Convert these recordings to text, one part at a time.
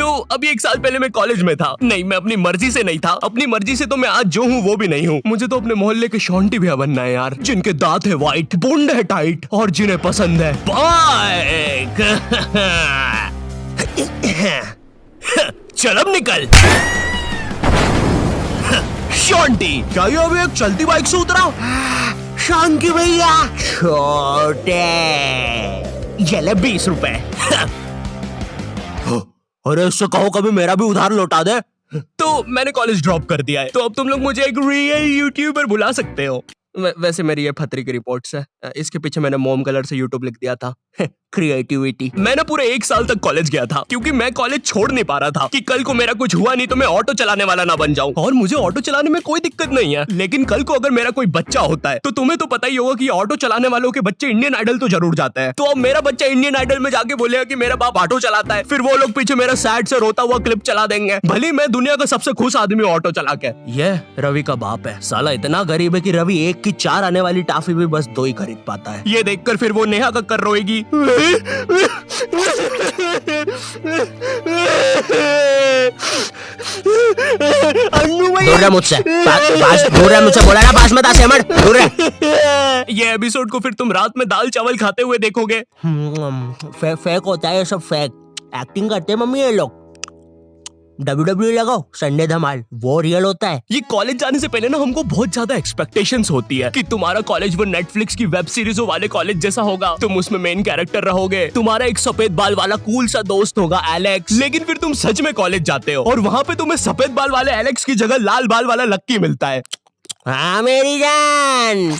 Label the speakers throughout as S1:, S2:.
S1: तो अभी 1 साल पहले मैं कॉलेज में था। नहीं, मैं अपनी मर्जी से नहीं था। अपनी मर्जी से तो मैं आज जो हूँ वो भी नहीं हूँ। मुझे तो अपने मोहल्ले के शॉन्टी भैया बनना है यार, जिनके दांत है व्हाइट, बूंद है टाइट और जिन्हें पसंद है बाइक। चल अब निकल। शॉन्टी, क्या ये अभी एक चलती बाइक से उतरा?
S2: शांति भैया, छोटे
S1: ये ले 20 रुपए। अरे इससे कहो कभी मेरा भी उधार लौटा दे। तो मैंने कॉलेज ड्रॉप कर दिया है, तो अब तुम लोग मुझे एक रियल यूट्यूबर बुला सकते हो। वैसे मेरी ये फतरी की रिपोर्ट्स है। इसके पीछे मैंने मोम कलर से यूट्यूब लिख दिया था। क्रिएटिविटी। मैंने पूरे 1 साल तक कॉलेज गया था, क्योंकि मैं कॉलेज छोड़ नहीं पा रहा था कि कल को मेरा कुछ हुआ नहीं तो मैं ऑटो चलाने वाला ना बन जाऊं। और मुझे ऑटो चलाने में कोई दिक्कत नहीं है, लेकिन कल को अगर मेरा कोई बच्चा होता है तो तुम्हें तो पता ही होगा कि ऑटो चलाने वालों के बच्चे इंडियन आइडल तो जरूर जाते हैं। तो अब मेरा बच्चा इंडियन आइडल में जाके बोलेगा कि मेरा बाप ऑटो चलाता है, फिर वो लोग पीछे मेरा सैड से रोता हुआ क्लिप चला देंगे, भले मैं दुनिया का सबसे खुश आदमी ऑटो चला के। ये रवि का बाप है, साला इतना गरीब है कि रवि 1 की 4 आने वाली टाफी भी बस 2 ही खरीद पाता है। ये देखकर फिर वो नेहा कक्कर रोएगी।
S2: दूर रह मुझसे, दूर रह मुझसे, बोला ना पास मत आ सेमर, दूर रह।
S1: ये एपिसोड को फिर तुम रात में दाल चावल खाते हुए देखोगे।
S2: फेक होता है ये सब, फेक एक्टिंग करते हैं मम्मी ये लोग। WWE लगाओ, संडे धमाल, वो रियल होता है।
S1: ये कॉलेज जाने से पहले ना हमको बहुत ज्यादा एक्सपेक्टेशंस होती है कि तुम्हारा कॉलेज वो नेटफ्लिक्स की वेब सीरीजों वाले कॉलेज जैसा होगा, तुम उसमें मेन कैरेक्टर रहोगे, तुम्हारा एक सफेद बाल वाला कूल सा दोस्त होगा एलेक्स। लेकिन फिर तुम सच में कॉलेज जाते हो और वहाँ पे तुम्हें सफेद बाल वाले एलेक्स की जगह लाल बाल वाला लक्की मिलता है।
S2: हाँ मेरी जान।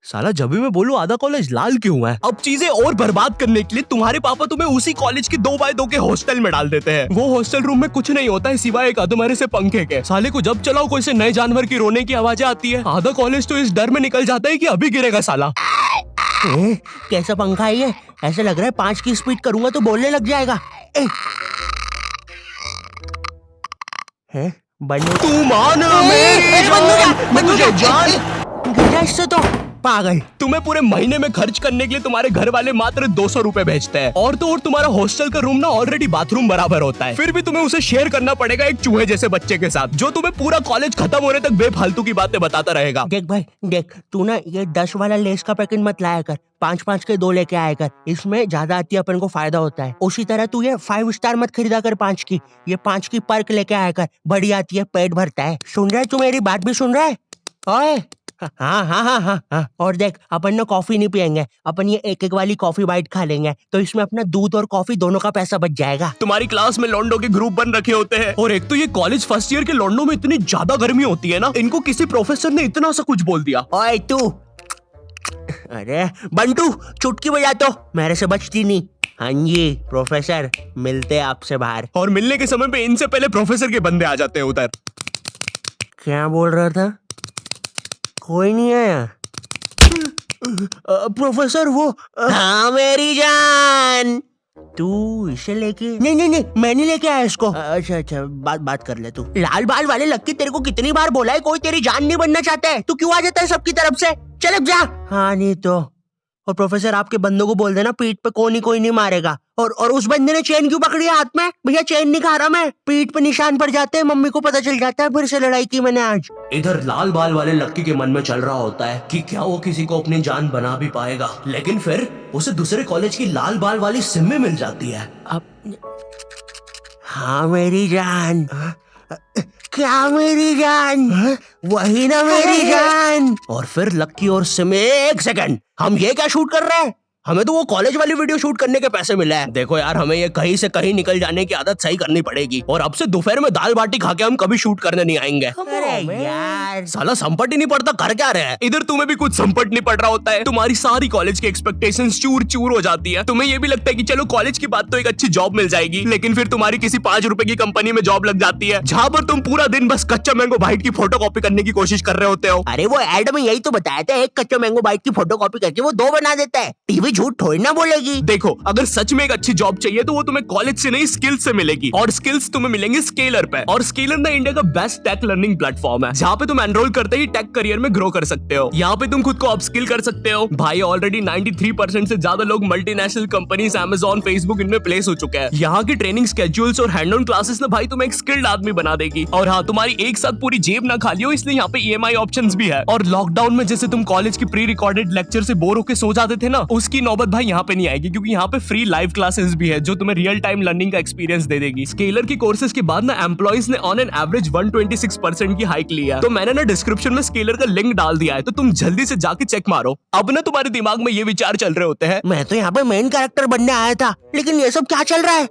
S1: साला जब भी मैं बोलूं आधा कॉलेज लाल क्यों है। अब चीजें और बर्बाद करने के लिए तुम्हारे पापा तुम्हें उसी कॉलेज के 2x2 के हॉस्टल में डाल देते हैं। वो हॉस्टल रूम में कुछ नहीं होता है सिवाय एक अधमरे से पंखे के। साले को जब चलाओ कोई से नए जानवर की रोने की आवाजें आती है। आधा कॉलेज तो इस डर में निकल जाता है कि अभी गिरेगा साला।
S2: कैसा पंखा है ये? ऐसा लग रहा है 5 की स्पीड करूंगा तो बोलने लग जाएगा। बंदूक
S1: तू मान मुझे जान
S2: इससे तो पागल।
S1: तुम्हें पूरे महीने में खर्च करने के लिए तुम्हारे घर वाले मात्र 200 रुपए भेजते हैं, और तो और तुम्हारा हॉस्टल का रूम ना ऑलरेडी बाथरूम बराबर होता है, फिर भी तुम्हें उसे शेयर करना पड़ेगा एक चूहे जैसे बच्चे के साथ, जो तुम्हें पूरा कॉलेज खत्म होने तक बेफालतू की बातें बताता रहेगा।
S2: देख भाई देख, तू ना ये 10 वाला लेस का पैकेट मत लाया कर, 5-5 के 2 लेके आया कर, इसमें ज्यादा आती है, अपन को फायदा होता है। उसी तरह तू ये 5 स्टार मत खरीदा कर 5 की, ये 5 की पर्क लेके आया कर, बड़ी आती है, पेट भरता है। सुन रहा है तू? मेरी बात भी सुन रहा है? ओए हाँ हाँ हाँ हाँ हाँ। और देख, अपन ना कॉफी नहीं पियेंगे, अपन ये 1-1 वाली कॉफी बाइट खा लेंगे, तो इसमें अपना दूध और कॉफी दोनों का पैसा बच जाएगा।
S1: तुम्हारी क्लास में लॉन्डो के ग्रुप बन रखे होते हैं, और एक तो ये कॉलेज फर्स्ट ईयर के लॉन्डो में इतनी ज्यादा गर्मी होती है ना, इनको किसी प्रोफेसर ने इतना सा कुछ बोल दिया।
S2: ओए तू, अरे बंटू चुटकी बजा तो, मेरे से बचती नहीं। हाँ जी प्रोफेसर, मिलते आपसे बाहर।
S1: और मिलने के समय पे इनसे पहले प्रोफेसर के बंदे आ जाते हैं उधर।
S2: क्या बोल रहा था? कोई नहीं आया? प्रोफेसर वो हाँ मेरी जान, तू इसे लेके? नहीं नहीं नहीं, मैं नहीं लेके आया इसको। अच्छा अच्छा, बात कर ले तू। लाल बाल वाले लक्की, तेरे को कितनी बार बोला है कोई तेरी जान नहीं बनना चाहता है, तू क्यों आ जाता है सबकी तरफ से? चल अब जा। हाँ नहीं तो। और प्रोफेसर आपके बंदों को बोल देना पीठ पे कोई नहीं मारेगा। और उस बंदे ने चेन क्यों पकड़ी है हाथ में? भैया चेन नहीं खा रहा मैं, पीठ पे निशान पड़ जाते हैं, मम्मी को पता चल जाता है, फिर से लड़ाई की मैंने आज।
S1: इधर लाल बाल वाले लक्की के मन में चल रहा होता है कि क्या वो किसी को अपनी जान बना भी पाएगा, लेकिन फिर उसे दूसरे कॉलेज की लाल बाल वाली सिम्मी मिल जाती है।
S2: अब हाँ मेरी जान, क्या मेरी जान? वही ना मेरी जान।
S1: और फिर लक्की और सिम्मी, 1 सेकंड, हम ये क्या शूट कर रहे हैं? हमें तो वो कॉलेज वाली वीडियो शूट करने के पैसे मिले हैं। देखो यार, हमें ये कहीं से कहीं निकल जाने की आदत सही करनी पड़ेगी, और अब से दोपहर में दाल बाटी खा के हम कभी शूट करने नहीं आएंगे।
S2: अरे यार
S1: साला संपट ही नहीं पड़ता, कर क्या रहे हैं? इधर तुम्हें भी कुछ संपट नहीं पड़ रहा होता है, तुम्हारी सारी कॉलेज की एक्सपेक्टेशंस चूर चूर हो जाती है। तुम्हें ये भी लगता है कि चलो कॉलेज की बात तो एक अच्छी जॉब मिल जाएगी, लेकिन फिर तुम्हारी किसी 5 रुपए की कंपनी में जॉब लग जाती है, जहाँ पर तुम पूरा दिन बस कच्चा मैंगो बाइट की फोटो कॉपी करने की कोशिश कर रहे होते हो।
S2: अरे वो एड में यही तो बताया था, एक कच्चा मैंगो बाइट की फोटो कॉपी करके वो 2 बना देता है। टीवी झूठ थोड़ी ना बोलेगी।
S1: देखो, अगर सच में एक अच्छी जॉब चाहिए तो वो तुम्हें कॉलेज से नहीं स्किल्स से मिलेगी, और स्किल्स तुम्हें मिलेंगे स्केलर पे। और स्केलर ना इंडिया का बेस्ट टेक लर्निंग प्लेटफॉर्म है, जहाँ पे तुम एनरोल करते ही टेक करियर में ग्रो कर सकते हो। यहाँ पे तुम खुद को अपस्किल कर सकते हो। भाई ऑलरेडी 93% से ज्यादा लोग मल्टीनेशनल कंपनीज, Amazon, फेसबुक इनमें प्लेस हो चुके हैं। यहाँ की ट्रेनिंग स्केड्यूल्स और हैंड ऑन क्लासेस ना भाई तुम्हें एक स्किल्ड आदमी बना देगी। और हाँ, तुम्हारी एक साथ पूरी जेब ना खाली हो, इसलिए यहाँ पे EMI ऑप्शंस भी है। और लॉकडाउन में जैसे तुम कॉलेज की प्री रिकॉर्डेड लेक्चर से बोर होकर सो जाते थे ना, उसकी नौबत भाई यहाँ पे नहीं आएगी, क्योंकि यहाँ पे फ्री लाइव क्लासेस भी है जो तुम्हें रियल टाइम लर्निंग का एक्सपीरियंस दे देगी। स्केलर की कोर्सेज के बाद ना एम्प्लॉइज ने ऑन एन एवरेज 126% की हाइक लिया। तो मैंने ना डिस्क्रिप्शन में स्केलर का लिंक डाल दिया है, तो तुम जल्दी से जाके चेक मारो। अब ना तुम्हारे दिमाग में ये विचार चल रहे होते हैं,
S2: मैं तो यहाँ पे मेन कैरेक्टर बनने आया था, लेकिन ये सब क्या चल रहा है?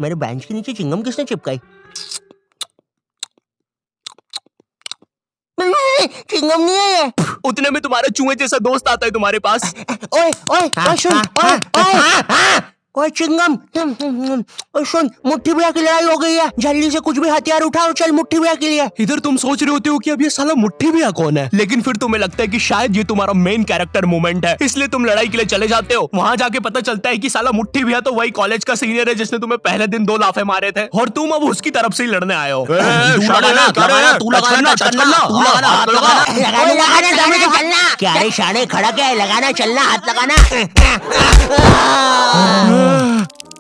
S2: मेरे बेंच के नीचे चिंगम किसने चिपकाई? चिंगम नहीं है ये।
S1: उतने में तुम्हारा चूहे जैसा दोस्त आता है तुम्हारे पास।
S2: ओए ओए ओए सुन, ओए ओए ओए चिंगम, ओए सुन, मुट्ठी भैया की लड़ाई हो गई है, जल्दी से कुछ भी हथियार उठाओ, चल मुट्ठी भैया के लिए।
S1: इधर तुम सोच रहे होते हो कि अब ये साला मुट्ठी भैया कौन है, लेकिन फिर तुम्हें लगता है कि शायद ये तुम्हारा मेन कैरेक्टर मोमेंट है, इसलिए तुम लड़ाई के लिए चले जाते हो। वहाँ जाके पता चलता है कि साला मुट्ठी भैया तो वही कॉलेज का सीनियर है जिसने तुम्हें पहले दिन 2 लाफे मारे थे, और तुम अब उसकी तरफ से ही लड़ने आए हो।
S2: क्या रे शाने, खड़ा क्या है? लगाना, चलना, हाथ लगाना।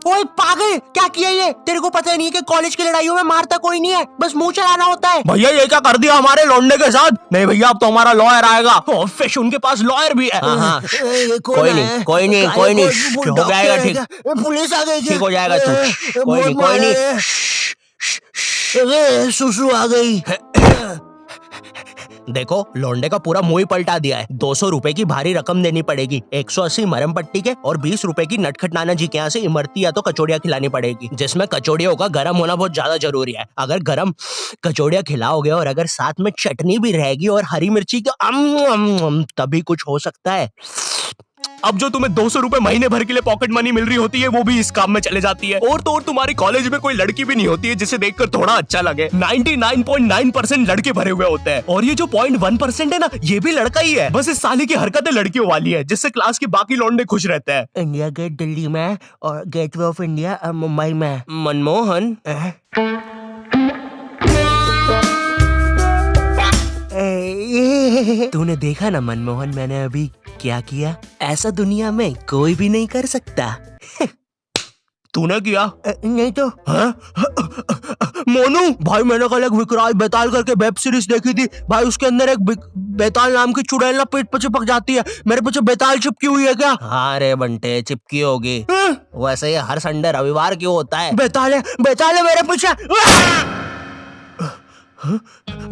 S2: ओए पागल, क्या किया ये? तेरे को पता नहीं है कि कॉलेज की लड़ाइयों में मारता कोई नहीं है, बस मुंह चलाना होता है।
S1: भैया ये क्या कर दिया हमारे लौंडे के साथ? नहीं भैया, अब तो हमारा लॉयर आएगा। फिश उनके पास लॉयर भी है।
S2: कोई नहीं, कोई नहीं, कोई नहीं, हो जाएगा ठीक। पुलिस आ गई, ठीक हो जाएगा तू। कोई नहीं, कोई नहीं। सुसु आ गई।
S1: देखो, लौंडे का पूरा मुंह ही पलटा दिया है।
S2: 200 रुपए की भारी रकम देनी पड़ेगी, 180 मरम पट्टी के, और 20 रुपए की नटखट नाना जी के यहाँ से इमरती या तो कचौड़ियाँ खिलानी पड़ेगी, जिसमें कचौड़ियों का गर्म होना बहुत ज्यादा जरूरी है। अगर गर्म कचौड़ियाँ खिलाओगे और अगर साथ में चटनी भी रहेगी और हरी मिर्ची का तभी कुछ हो सकता है।
S1: अब जो तुम्हें 200 रुपए महीने भर के लिए पॉकेट मनी मिल रही होती है, वो भी इस काम में चले जाती है। और तो और तुम्हारी कॉलेज में कोई लड़की भी नहीं होती है जिसे देखकर थोड़ा अच्छा लगे। 99.9% लड़के भरे हुए होते हैं, और ये जो 0.1% है ना, ये भी लड़का ही है। बस इस साले की हरकतें लड़कियों वाली है, जिससे क्लास के बाकी लौंडे खुश रहते हैं।
S2: इंडिया गेट दिल्ली में और गेटवे ऑफ इंडिया मुंबई में।
S1: मनमोहन,
S2: तूने देखा ना मनमोहन, मैंने अभी क्या किया? ऐसा दुनिया में कोई भी नहीं कर सकता।
S1: तूने किया?
S2: नहीं तो।
S1: मोनू
S2: भाई, मैंने कल एक विकराल बेताल करके वेब सीरीज देखी थी भाई, उसके अंदर एक बेताल नाम की चुड़ैल ना पेट पे चिपक जाती है। मेरे पीछे बेताल चिपकी हुई है क्या?
S1: हाँ रे बंटे, चिपकी होगी। वैसे ये हर संडे रविवार क्यों होता है?
S2: बेताल है मेरे पीछे।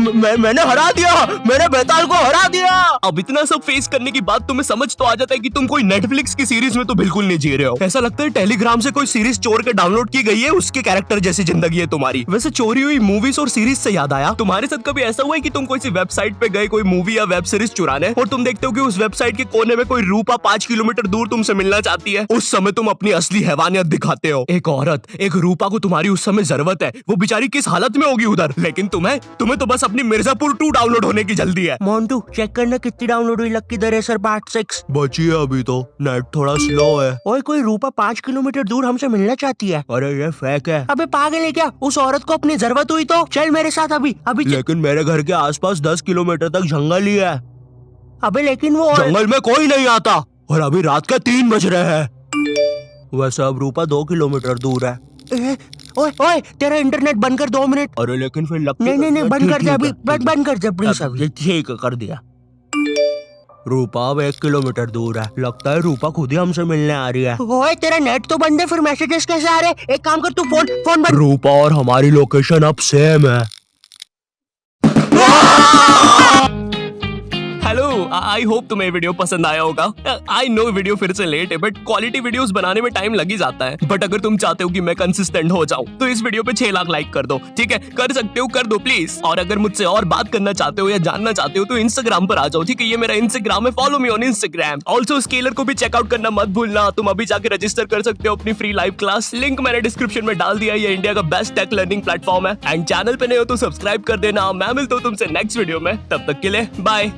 S1: मैंने हरा दिया, मैंने बेताल को हरा दिया। अब इतना सब फेस करने के बाद तुम्हें समझ तो आ जाता है कि तुम कोई नेटफ्लिक्स की सीरीज में तो बिल्कुल नहीं जी रहे हो। ऐसा लगता है टेलीग्राम से कोई सीरीज चोर के डाउनलोड की गई है, उसके कैरेक्टर जैसी जिंदगी है तुम्हारी। वैसे चोरी हुई मूवीज और सीरीज से याद आया, तुम्हारे साथ कभी ऐसा हुआ है कि तुम कोई सी वेबसाइट पे गए कोई मूवी या वेब सीरीज चुराने, और तुम देखते हो कि उस वेबसाइट के कोने में कोई रूपा 5 किलोमीटर दूर तुमसे मिलना चाहती है? उस समय तुम अपनी असली हैवानियत दिखाते हो। एक औरत, एक रूपा को तुम्हारी उस समय जरूरत है, वो बेचारी किस हालत में होगी उधर, लेकिन तुम्हें तो बस अपनी मिर्जापुर 2 डाउनलोड होने की जल्दी है।
S2: मोन्टू चेक करना कितनी डाउनलोड हुई लक्की द रेसर पार्ट 6।
S1: बची है अभी तो, नेट थोड़ा स्लो है।
S2: ओए कोई रूपा 5 किलोमीटर दूर हमसे मिलना चाहती है।
S1: अरे ये फेक है।
S2: अबे पागल है क्या? उस औरत को अपनी जरूरत हुई तो चल मेरे साथ अभी।
S1: लेकिन मेरे घर के आसपास 10 किलोमीटर तक जंगल ही है।
S2: अबे लेकिन वो
S1: जंगल में कोई नहीं आता, और अभी रात के 3 बज रहे हैं। वैसे अब रूपा 2 किलोमीटर दूर है।
S2: ओए ओए, तेरा इंटरनेट बंद कर 2 मिनट।
S1: अरे लेकिन फिर
S2: नहीं बंद कर दे अभी, बंद कर दे प्लीज अभी।
S1: ठीक कर दिया। रूपा अब 1 किलोमीटर दूर है, लगता है रूपा खुद ही हमसे मिलने आ रही है।
S2: ओए तेरा नेट तो बंद है, फिर मैसेजेस कैसे आ रहे? एक काम कर, तू फोन बंद।
S1: रूपा और हमारी लोकेशन अब सेम है। हेलो, आई होप तुम्हें वीडियो पसंद आया होगा। आई नो वीडियो फिर से लेट है, बट क्वालिटी वीडियोस बनाने में टाइम लग ही जाता है। बट अगर तुम चाहते हो कि मैं कंसिस्टेंट हो जाऊं, तो इस वीडियो पे 6 लाख लाइक कर दो। ठीक है, कर सकते हो, कर दो प्लीज। और अगर मुझसे और बात करना चाहते हो या जानना चाहते हो तो इंस्टाग्राम पर आ जाओ। ठीक है, ये मेरा इंस्टाग्राम है, follow me on Instagram. Also scalar को भी चेकआउट करना मत भूलना। तुम अभी जाके रजिस्टर कर सकते हो अपनी फ्री लाइव क्लास, लिंक मैंने डिस्क्रिप्शन में डाल दिया। ये इंडिया का बेस्ट टेक लर्निंग प्लेटफॉर्म है। एंड चैनल पे नए हो तो सब्सक्राइब कर देना। मैं मिलता हूँ तुमसे नेक्स्ट वीडियो में, तब तक के लिए बाय।